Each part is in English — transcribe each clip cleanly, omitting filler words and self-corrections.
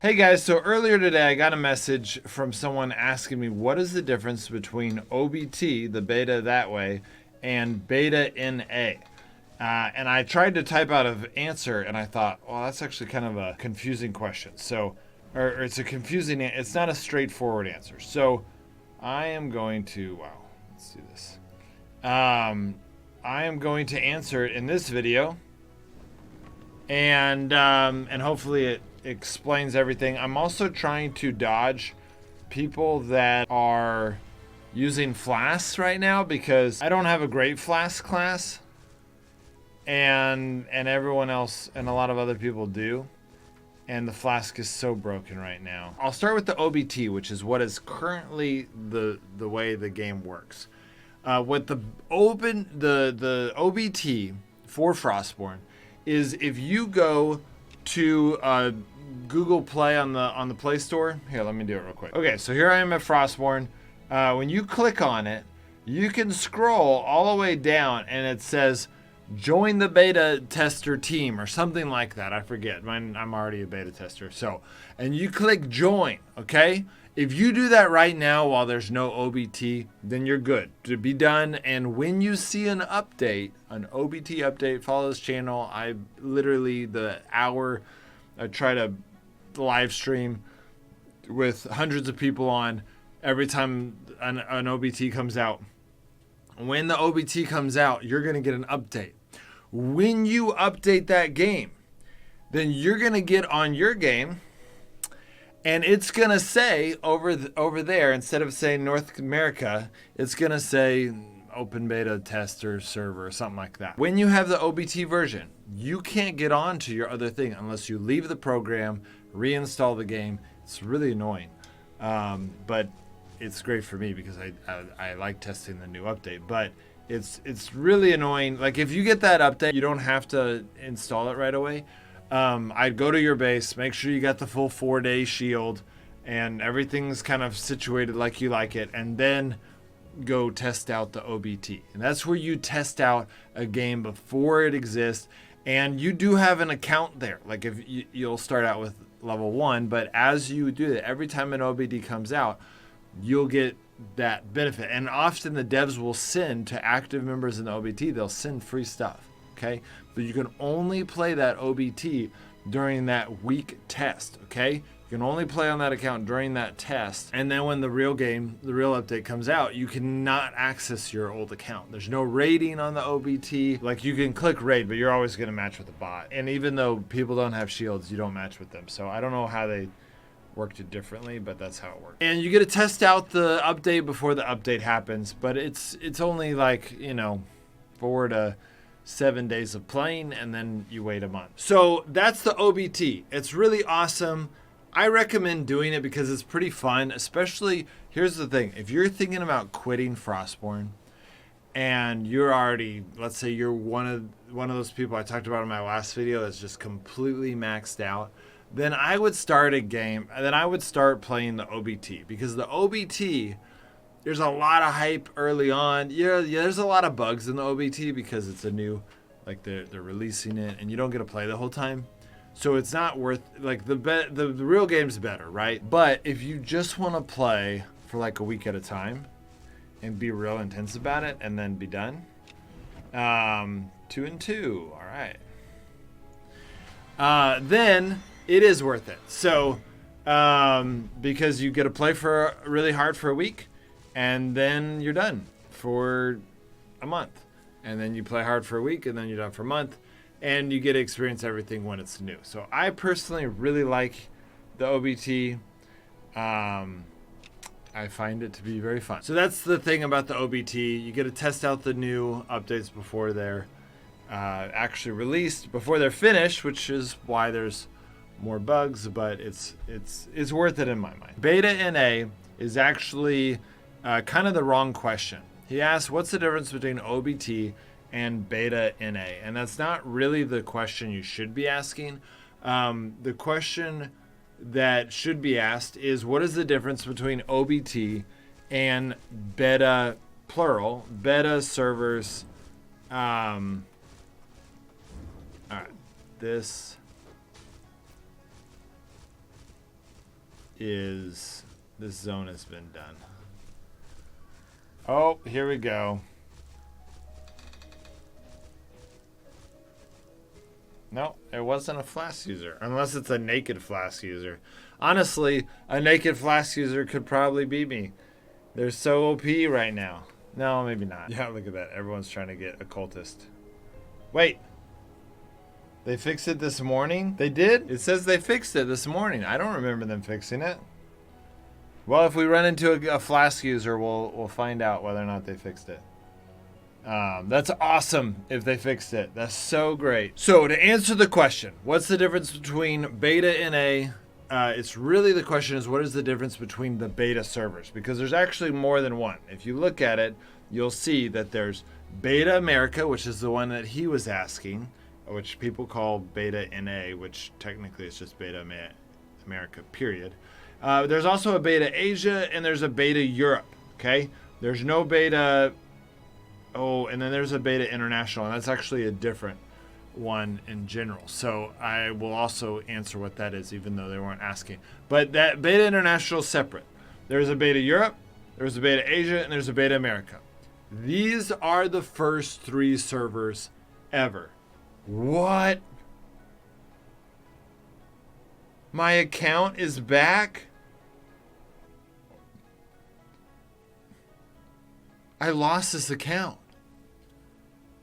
Hey guys, so earlier today I got a message from someone asking me what is the difference between OBT, the beta that way, and beta NA. And I tried to type out an answer and I thought, well, that's actually kind of a confusing question. So, or it's a confusing, it's not a straightforward answer. So I am going to, wow, let's do this. I am going to answer it in this video and hopefully it explains everything. I'm also trying to dodge people that are using flasks right now because I don't have a great flask class and everyone else and a lot of other people do, and the flask is so broken right now. I'll start with the OBT, which is what is currently the way the game works. What the OBT for Frostborn is, if you go to Google Play on the Play Store. Here, let me do it real quick. Okay, so here I am at Frostborn. When you click on it, you can scroll all the way down and it says join the beta tester team or something like that. I forget. I'm already a beta tester. So, and you click join, okay? If you do that right now while there's no OBT, then you're good to be done. And when you see an update, an OBT update, follow this channel. I literally, I try to live stream with hundreds of people on every time an OBT comes out. When the OBT comes out, you're going to get an update. When you update that game, then you're going to get on your game and it's going to say over there, instead of saying North America, it's going to say open beta tester server or something like that. When you have the OBT version, you can't get on to your other thing unless you leave the program, reinstall the game. It's really annoying, but it's great for me because I like testing the new update. But it's really annoying. Like, if you get that update, you don't have to install it right away. I'd go to your base, make sure you got the full 4-day shield and everything's kind of situated like you like it, and then go test out the OBT. And that's where you test out a game before it exists. And you do have an account there. Like, if you'll start out with level 1, but as you do that, every time an OBT comes out, you'll get that benefit. And often the devs will send to active members in the OBT, they'll send free stuff. Okay, but you can only play that OBT during that week test. Okay, you can only play on that account during that test, and then when the real update comes out, you cannot access your old account. There's no raiding on the OBT. Like, you can click raid, but you're always going to match with a bot. And even though people don't have shields, you don't match with them. So I don't know how they worked it differently, but that's how it works. And you get to test out the update before the update happens, but it's only like, 4 to 7 days of playing, and then you wait a month. So that's the OBT. It's really awesome. I recommend doing it because it's pretty fun, especially, here's the thing, if you're thinking about quitting Frostborn and you're already, let's say you're one of those people I talked about in my last video that's just completely maxed out, then I would start a game, and then I would start playing the OBT, because the OBT, there's a lot of hype early on. Yeah, there's a lot of bugs in the OBT because it's a new, like, they're releasing it and you don't get to play the whole time. So it's not worth, like, the real game's better, right? But if you just want to play for like a week at a time and be real intense about it and then be done, 2 and 2, all right. Then it is worth it. So because you get to play for really hard for a week, and then you're done for a month. And then you play hard for a week, and then you're done for a month. And you get to experience everything when it's new. So I personally really like the OBT. I find it to be very fun. So that's the thing about the OBT. You get to test out the new updates before they're actually released, before they're finished, which is why there's more bugs, but it's worth it in my mind. Beta NA is actually kind of the wrong question. He asked, what's the difference between OBT and beta NA? And that's not really the question you should be asking. The question that should be asked is, what is the difference between OBT and beta, plural, beta servers? All right, this is this zone has been done. Oh, here we go. No, it wasn't a flask user, unless it's a naked flask user. Honestly, a naked flask user could probably beat me. They're so OP right now. No, maybe not. Yeah, look at that. Everyone's trying to get occultist. Wait. They fixed it this morning? They did? It says they fixed it this morning. I don't remember them fixing it. Well, if we run into a flask user, we'll find out whether or not they fixed it. That's awesome if they fixed it. That's so great. So to answer the question, what's the difference between beta and A? It's really the question is what is the difference between the beta servers? Because there's actually more than one. If you look at it, you'll see that there's Beta America, which is the one that he was asking, which people call Beta NA, which technically is just Beta America, period. There's also a Beta Asia and there's a Beta Europe, okay? There's no Beta... Oh, and then there's a Beta International, and that's actually a different one in general. So I will also answer what that is, even though they weren't asking. But that Beta International is separate. There's a Beta Europe, there's a Beta Asia, and there's a Beta America. These are the first 3 servers ever. What? My account is back? I lost this account.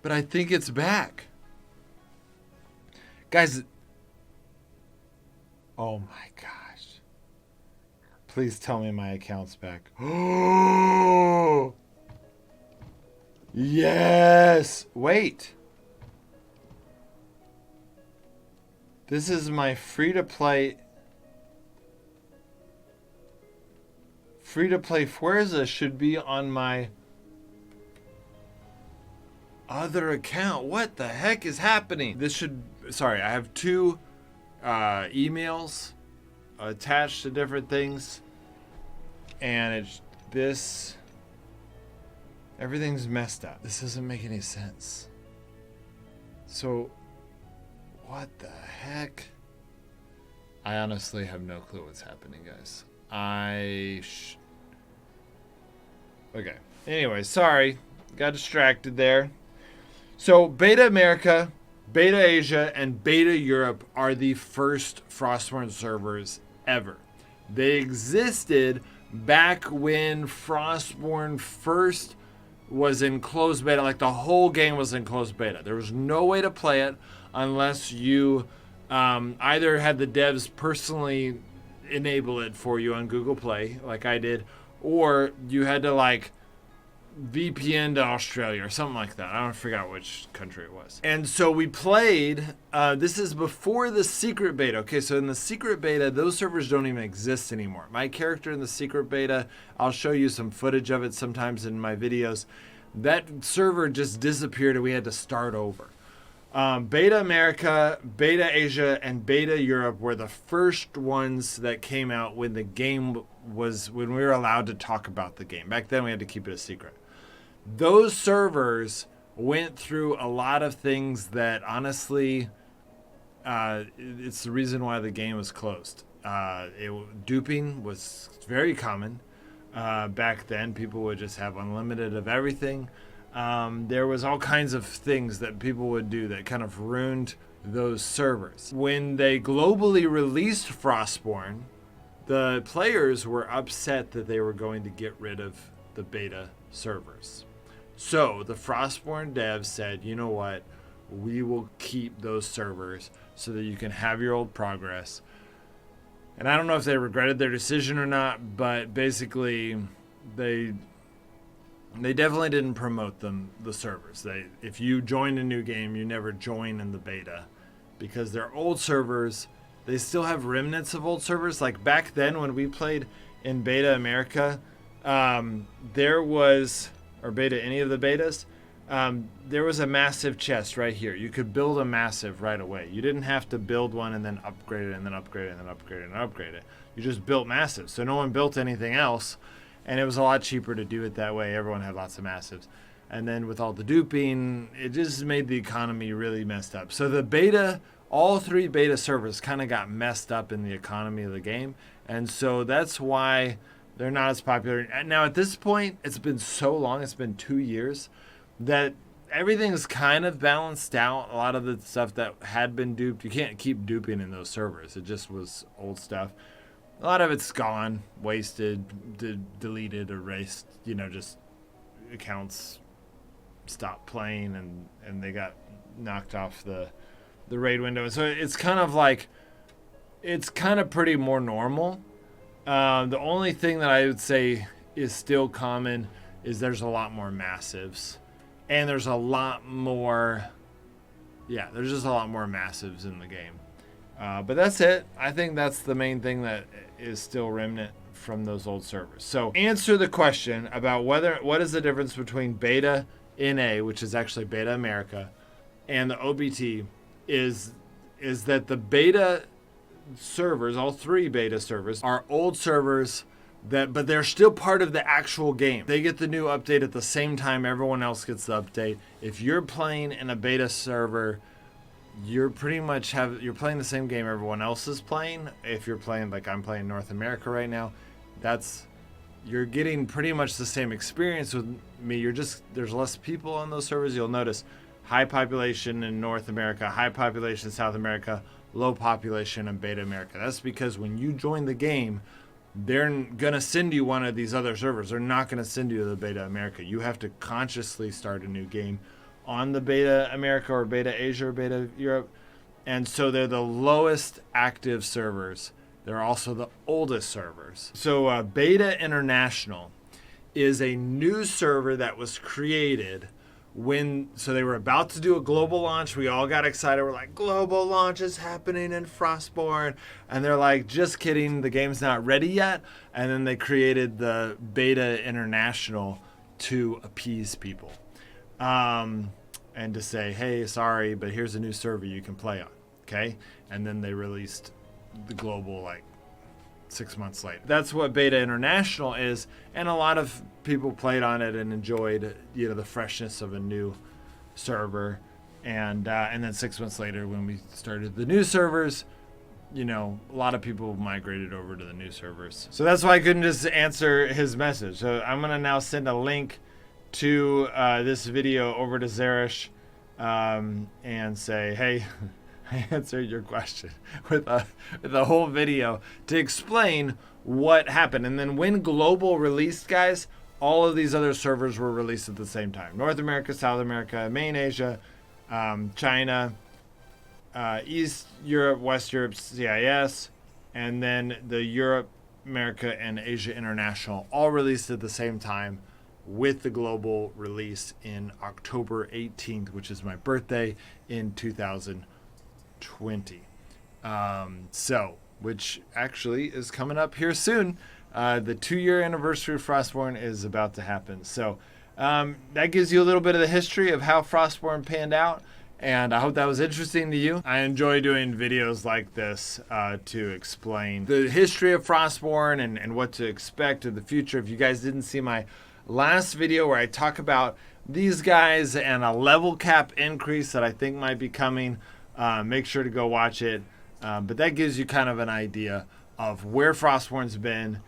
But I think it's back. Guys. Oh my gosh. Please tell me my account's back. Oh! Yes! Wait. This is my free-to-play... Free-to-play Forza should be on my... other account. What the heck is happening? This should... Sorry, I have 2 emails attached to different things. And it's... This... Everything's messed up. This doesn't make any sense. So... What the heck? I honestly have no clue what's happening, guys. Okay. Anyway, sorry. Got distracted there. So Beta America, Beta Asia, and Beta Europe are the first Frostborn servers ever. They existed back when Frostborn first was in closed beta, like the whole game was in closed beta. There was no way to play it unless you either had the devs personally enable it for you on Google Play, like I did, or you had to like VPN to Australia or something like that. I don't forget which country it was. And so we played, this is before the secret beta. Okay, so in the secret beta, those servers don't even exist anymore. My character in the secret beta, I'll show you some footage of it sometimes in my videos. That server just disappeared and we had to start over. Beta America, Beta Asia, and Beta Europe were the first ones that came out when the game was, when we were allowed to talk about the game. Back then we had to keep it a secret. Those servers went through a lot of things that honestly, it's the reason why the game was closed. Duping was very common back then. People would just have unlimited of everything. There was all kinds of things that people would do that kind of ruined those servers. When they globally released Frostborn, the players were upset that they were going to get rid of the beta servers. So the Frostborn devs said, you know what, we will keep those servers so that you can have your old progress. And I don't know if they regretted their decision or not, but basically they definitely didn't promote the servers. If you join a new game, you never join in the beta because they're old servers. They still have remnants of old servers. Like back then when we played in Beta America, there was, or beta, any of the betas, there was a massive chest right here. You could build a massive right away. You didn't have to build one and then upgrade it and then upgrade it and then upgrade it and upgrade it. You just built massive. So no one built anything else. And it was a lot cheaper to do it that way. Everyone had lots of massives. And then with all the duping, it just made the economy really messed up. So the beta, all 3 beta servers kind of got messed up in the economy of the game. And so that's why they're not as popular. Now, at this point, it's been so long, it's been 2 years, that everything's kind of balanced out. A lot of the stuff that had been duped, you can't keep duping in those servers. It just was old stuff. A lot of it's gone, wasted, deleted, erased, just accounts stopped playing and they got knocked off the raid window. So it's kind of pretty more normal. The only thing that I would say is still common is there's a lot more massives. And there's a lot more, there's just a lot more massives in the game. But that's it. I think that's the main thing that is still remnant from those old servers. So answer the question about what is the difference between Beta NA, which is actually Beta America, and the OBT is that the beta servers, all 3 beta servers, are old servers but they're still part of the actual game. They get the new update at the same time everyone else gets the update. If you're playing in a beta server, you're playing the same game everyone else is playing. If you're playing like I'm playing North America right now, you're getting pretty much the same experience with me. There's less people on those servers. You'll notice high population in North America, high population in South America, low population in Beta America. That's because when you join the game, they're gonna send you one of these other servers. They're not gonna send you to the Beta America. You have to consciously start a new game on the Beta America or Beta Asia or Beta Europe. And so they're the lowest active servers. They're also the oldest servers. So Beta International is a new server that was created so they were about to do a global launch. We all got excited. We're like, global launch is happening in Frostborn. And they're like, just kidding. The game's not ready yet. And then they created the Beta International to appease people. And to say, hey, sorry, but here's a new server you can play on. Okay? And then they released the global 6 months later. That's what Beta International is, and a lot of people played on it and enjoyed the freshness of a new server. And then 6 months later, when we started the new servers, a lot of people migrated over to the new servers. So that's why I couldn't just answer his message. So I'm gonna now send a link to this video over to Zerish and say, hey, I answered your question with a whole video to explain what happened. And then when global released, guys, all of these other servers were released at the same time. North America, South America, main Asia, China, East Europe, West Europe, CIS, and then the Europe, America, and Asia International all released at the same time, with the global release in October 18th, which is my birthday in 2020. Which actually is coming up here soon. The 2-year anniversary of Frostborn is about to happen. So that gives you a little bit of the history of how Frostborn panned out. And I hope that was interesting to you. I enjoy doing videos like this to explain the history of Frostborn and what to expect in the future. If you guys didn't see my last video where I talk about these guys and a level cap increase that I think might be coming, make sure to go watch it. But that gives you kind of an idea of where Frostborn's been,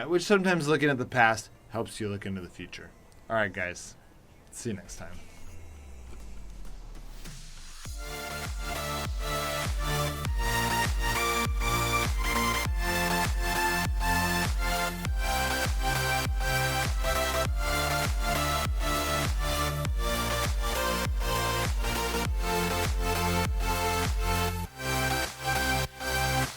which sometimes looking at the past helps you look into the future. All right, guys. See you next time.